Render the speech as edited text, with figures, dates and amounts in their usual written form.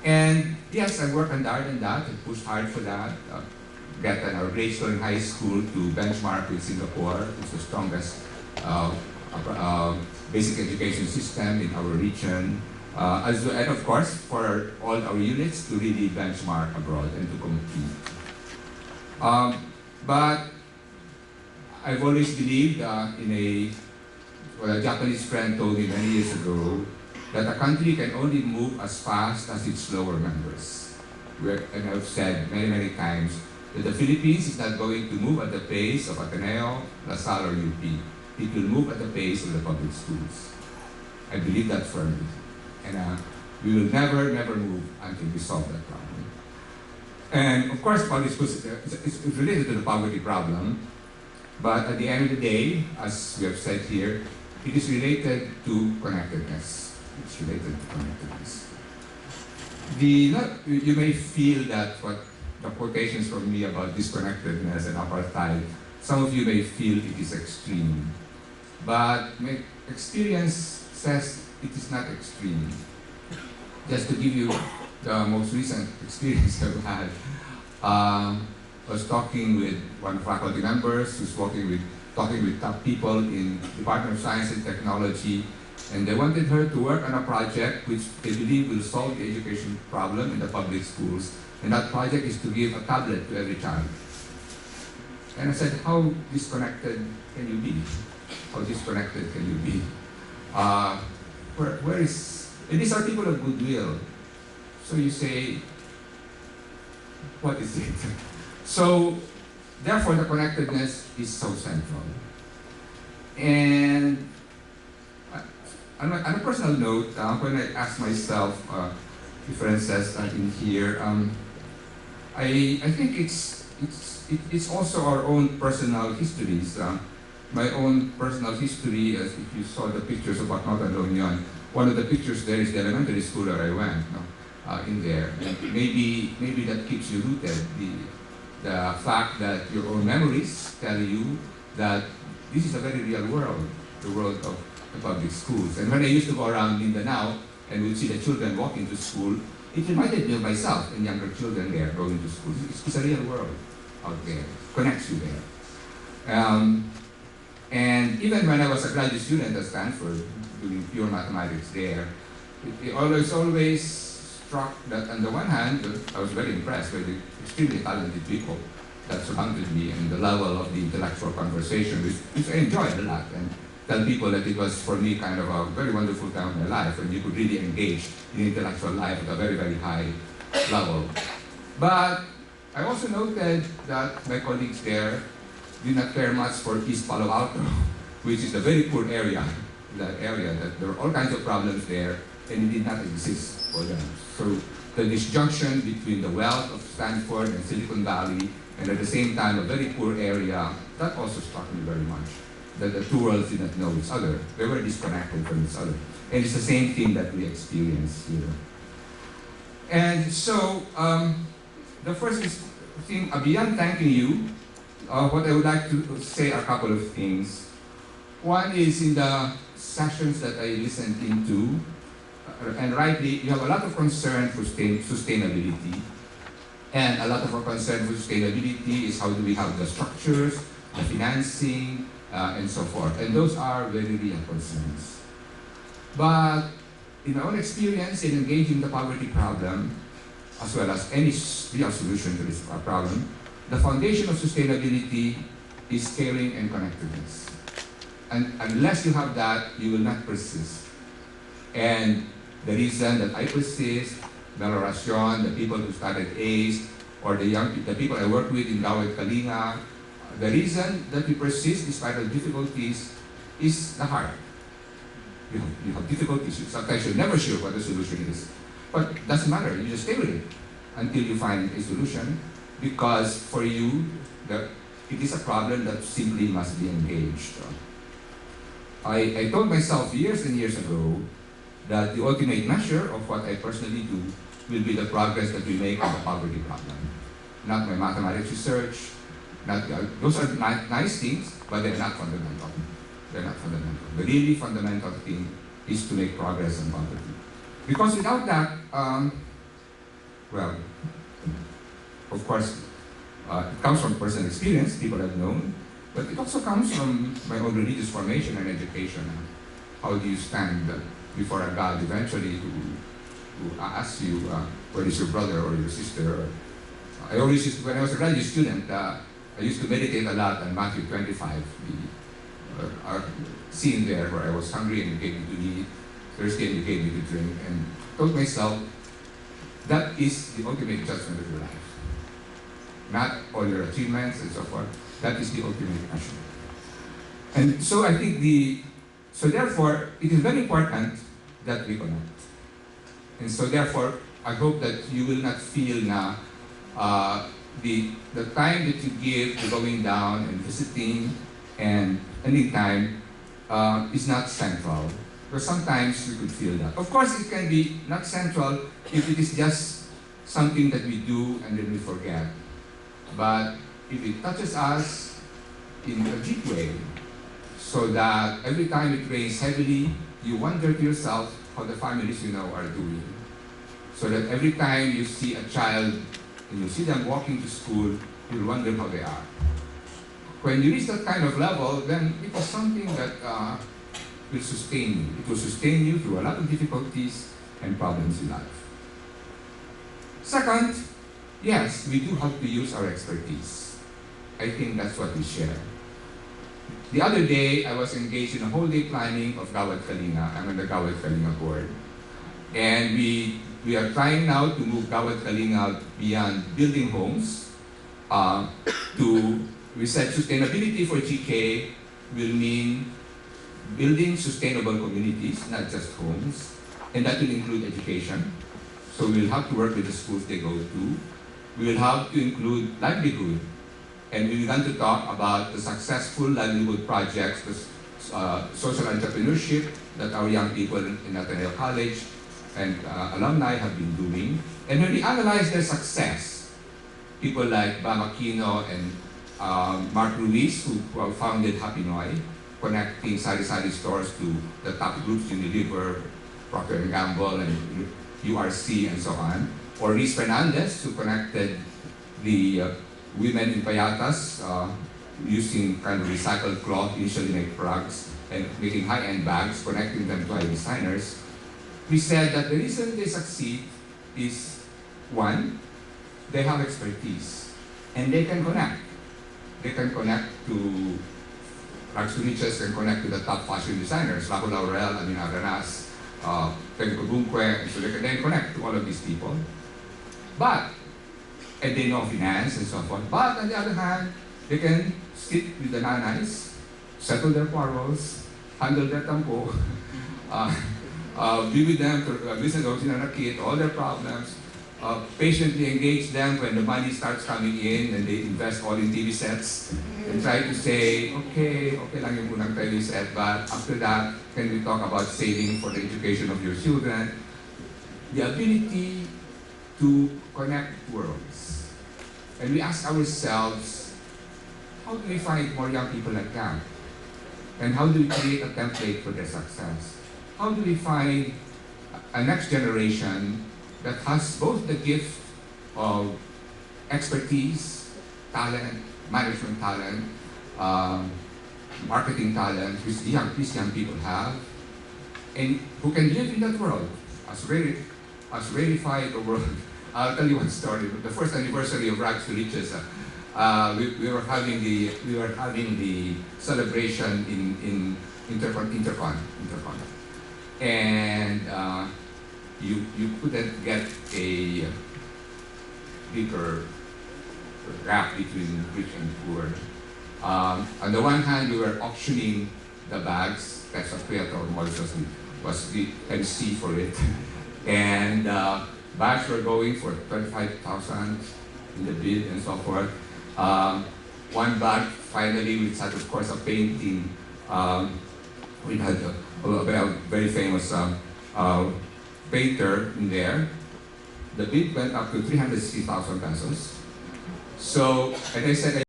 And yes, I worked hard on that, I pushed hard for that. Get our grade school in high school to benchmark with Singapore. It's the strongest uh, basic education system in our region. And of course, for all our units to really benchmark abroad and to compete. But I've always believed what a Japanese friend told me many years ago, that a country can only move as fast as its slower members. And I've said many, many times that the Philippines is not going to move at the pace of Ateneo, LaSalle, or UP. It will move at the pace of the public schools. I believe that firmly. And we will never, never move until we solve that problem. And of course, public schools is related to the poverty problem. But at the end of the day, as we have said here, it is related to connectedness. It's related to connectedness. You may feel that what the quotations from me about disconnectedness and apartheid, some of you may feel it is extreme. But my experience says it is not extreme. Just to give you the most recent experience I've had, I was talking with one faculty members who's talking with top people in Department of Science and Technology, and they wanted her to work on a project which they believe will solve the education problem in the public schools. And that project is to give a tablet to every child. And I said, how disconnected can you be? How disconnected can you be? Where is, and these are people of goodwill. So you say, what is it? So, therefore the connectedness is so central. And on a personal note, when I ask myself differences in here, I think it's also our own personal histories. My own personal history, as if you saw the pictures of Baknotan La Union, one of the pictures there is the elementary school where I went, in there. And maybe that keeps you rooted. The fact that your own memories tell you that this is a very real world, the world of the public schools. And when I used to go around Mindanao and would see the children walking to school, it reminded me of myself and younger children there going to school. It's a real world out there, connects you there. And even when I was a graduate student at Stanford, doing pure mathematics there, it always struck that on the one hand, I was very impressed by the extremely talented people that surrounded me and the level of the intellectual conversation, which I enjoyed a lot. And tell people that it was for me kind of a very wonderful time of my life when you could really engage in intellectual life at a very, very high level. But I also noted that my colleagues there did not care much for East Palo Alto, which is a very poor area, that there were all kinds of problems there, and it did not exist for them. So the disjunction between the wealth of Stanford and Silicon Valley, and at the same time a very poor area, that also struck me very much. That the two worlds did not know each other. They were disconnected from each other. And it's the same thing that we experience here. And so, the first thing, beyond thanking you, what I would like to say are a couple of things. One is in the sessions that I listened into, and rightly, you have a lot of concern for sustainability. And a lot of our concern for sustainability is how do we have the structures, the financing, and so forth. And those are very real concerns. But in my own experience in engaging the poverty problem, as well as any real solution to this problem, the foundation of sustainability is scaling and connectedness. And unless you have that, you will not persist. And the reason that I persist, Meloracion, the people who started ACE, or the people I work with in Gawad Kalinga, the reason that we persist despite the difficulties is the heart. You have difficulties. Sometimes you're never sure what the solution is. But it doesn't matter. You just stay with it until you find a solution, because for you, it is a problem that simply must be engaged. I told myself years and years ago that the ultimate measure of what I personally do will be the progress that we make on the poverty problem. Not my mathematics research, those are nice things, but they're not fundamental. They're not fundamental. The really fundamental thing is to make progress on poverty. Because without that, Well, of course, it comes from personal experience, people have known, but it also comes from my own religious formation and education. How do you stand before a God eventually who asks you, what is your brother or your sister? I always used to, when I was a graduate student, I used to meditate a lot on Matthew 25, the scene there where I was hungry and you gave me to eat, thirsty and you gave me to drink, and told myself, that is the ultimate judgment of your life. Not all your achievements and so forth. That is the ultimate measure. And so I think so therefore, it is very important that we connect. And so therefore, I hope that you will not feel na the time that you give to going down and visiting and any time is not central. Because sometimes we could feel that. Of course, it can be not central if it is just something that we do and then we forget. But if it touches us in a deep way, so that every time it rains heavily, you wonder to yourself how the families you know are doing. So that every time you see a child and you see them walking to school, you'll wonder how they are. When you reach that kind of level, then it is something that will sustain you. It will sustain you through a lot of difficulties and problems in life. Second, yes, we do have to use our expertise. I think that's what we share. The other day, I was engaged in a whole day planning of Gawad Kalinga. I'm on the Gawad Kalinga board. And we are trying now to move Gawad Kalinga beyond building homes we said sustainability for GK will mean building sustainable communities, not just homes, and that will include education. So we'll have to work with the schools they go to. We will have to include livelihood. And we began to talk about the successful livelihood projects, the social entrepreneurship that our young people in Ateneo College and alumni have been doing. And when we analyze their success, people like Bam Aquino and Mark Ruiz, who founded Happy Noy, connecting sari-sari stores to the top groups, Unilever, Procter & Gamble, and URC, and so on. Or Riz Fernandez, who connected the women in Payatas using kind of recycled cloth, initially make rugs, and making high-end bags, connecting them to high designers. We said that the reason they succeed is, one, they have expertise, and they can connect. They can connect to Rags to Riches, can connect to the top fashion designers, Laco Laurel, Amina Granas, Tenko Bunque, and so they can then connect to all of these people. And they know finance and so forth. But on the other hand, they can sit with the nanays, settle their quarrels, handle their tampo, be with them to listen to all their problems, patiently engage them when the money starts coming in and they invest all in TV sets and try to say, okay lang yung unang TV set, but after that, can we talk about saving for the education of your children? The ability to connect worlds. And we ask ourselves, how do we find more young people like that? And how do we create a template for their success? How do we find a next generation that has both the gift of expertise, talent, management talent, marketing talent, which these young people have, and who can live in that world as verified a world. I'll tell you one story. The first anniversary of Rags to Riches, we were having the celebration in Intercon. And you couldn't get a bigger gap between rich and poor. On the one hand, we were auctioning the bags. That's what Creator was the MC for it. And bags were going for 25,000 in the bid and so forth. One bag finally, which had of course a painting. We had a very famous painter in there. The bid went up to 360,000 pesos. So, and I said,